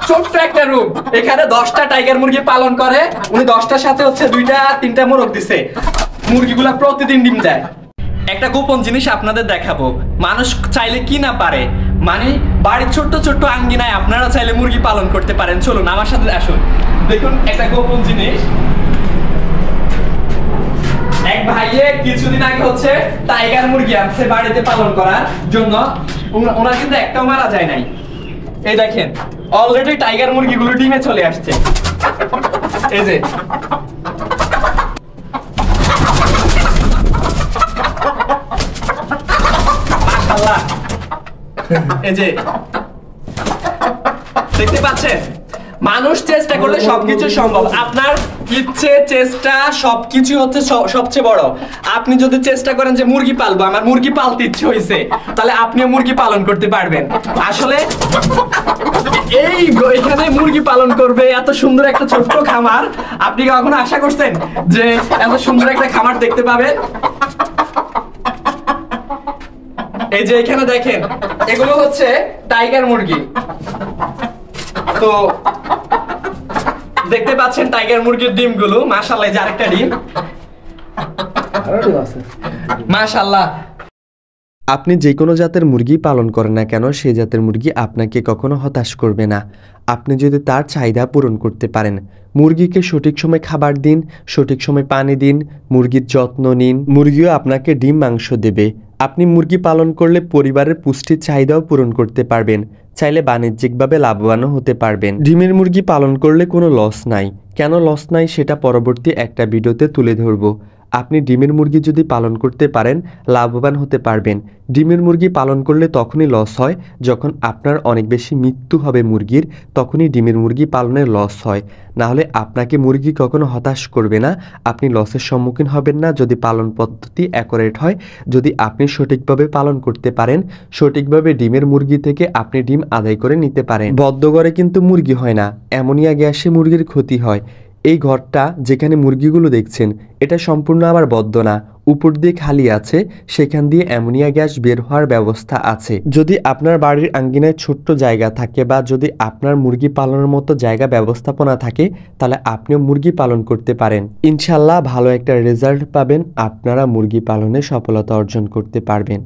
ছোট্ট একটা রুম, এখানে 10টা টাইগার মুরগি পালন করে উনি। 10টার সাথে হচ্ছে 2টা 3টা মোরগ দিছে। মুরগিগুলা প্রতিদিন ডিম দেয়। একটা গোপন জিনিস আপনাদের দেখাবো, মানুষ চাইলে কি না পারে, মানে বাড়ির ছোট্ট ছোট্ট আঙ্গিনায় আপনারা চাইলে মুরগি পালন করতে পারেন। চলুন আমার সাথে আসুন, দেখুন একটা গোপন জিনিস। এক ভাইয়ে কিছুদিন আগে হচ্ছে টাইগার মুরগি আনছে বাড়িতে পালন করার জন্য। ওনার কিন্তু একটাও মারা যায় নাই। এই দেখেন অলরেডি টাইগার মুরগিগুলো ডিমে চলে আসছে। এই যে মাশাআল্লাহ, এই যে দেখতে পাচ্ছেন, মানুষ চেষ্টা করলে সবকিছু সম্ভব। আপনার ইচ্ছে, চেষ্টা সবকিছু হচ্ছে সবচেয়ে বড়। আপনি যদি চেষ্টা করেন যে মুরগি পালবো, আমার মুরগি পালতে ইচ্ছে হয়েছে, তাহলে আপনিও মুরগি পালন করতে পারবেন। আসলে এখানে মুরগি পালন করবে এত সুন্দর একটা ছোট্ট খামার, আপনি কখনো আশা করছেন যে এত সুন্দর একটা খামার দেখতে পাবেন? এই যে এখানে দেখেন, এগুলো হচ্ছে টাইগার মুরগি। তো দেখতে পাচ্ছেন টাইগার মুরগির ডিমগুলো, মাশাআল্লাহ। যে আরেকটা ডিম, মাশাআল্লাহ। আপনি যে কোনো জাতের মুরগি পালন করেন না কেন, সেই জাতের মুরগি আপনাকে কখনো হতাশ করবে না, আপনি যদি তার চাহিদা পূরণ করতে পারেন। মুরগিকে সঠিক সময় খাবার দিন, সঠিক সময় পানি দিন, মুরগির যত্ন নিন, মুরগিও আপনাকে ডিম মাংস দেবে। আপনি মুরগি পালন করলে পরিবারের পুষ্টির চাহিদাও পূরণ করতে পারবেন, চাইলে বাণিজ্যিকভাবে লাভবানও হতে পারবেন। ডিমের মুরগি পালন করলে কোনো লস নাই। কেন লস নাই সেটা পরবর্তী একটা ভিডিওতে তুলে ধরব। আপনি ডিমের মুরগি যদি পালন করতে পারেন, লাভবান হতে পারবেন। ডিমের মুরগি পালন করলে তখনই লস হয় যখন আপনার অনেক বেশি মৃত্যু হবে মুরগির, তখনই ডিমের মুরগি পালনের লস হয়। না হলে আপনাকে মুরগি কখনো হতাশ করবে না, আপনি লসের সম্মুখীন হবেন না যদি পালন পদ্ধতি অ্যাকুরেট হয়। যদি আপনি সঠিকভাবে পালন করতে পারেন, সঠিকভাবে ডিমের মুরগি থেকে আপনি ডিম আদায় করে নিতে পারেন। বদ্ধ ঘরে কিন্তু মুরগি হয় না, অ্যামোনিয়া গ্যাসে মুরগির ক্ষতি হয়। এই ঘরটা যেখানে মুরগিগুলো দেখছেন, এটা সম্পূর্ণ আবার বদ্ধ না, উপর দিয়ে খালি আছে, সেখান দিয়ে অ্যামোনিয়া গ্যাস বের হওয়ার ব্যবস্থা আছে। যদি আপনার বাড়ির আঙ্গিনায় ছোট্ট জায়গা থাকে বা যদি আপনার মুরগি পালনের মতো জায়গা ব্যবস্থাপনা থাকে, তাহলে আপনিও মুরগি পালন করতে পারেন। ইনশাল্লাহ ভালো একটা রেজাল্ট পাবেন, আপনারা মুরগি পালনে সফলতা অর্জন করতে পারবেন।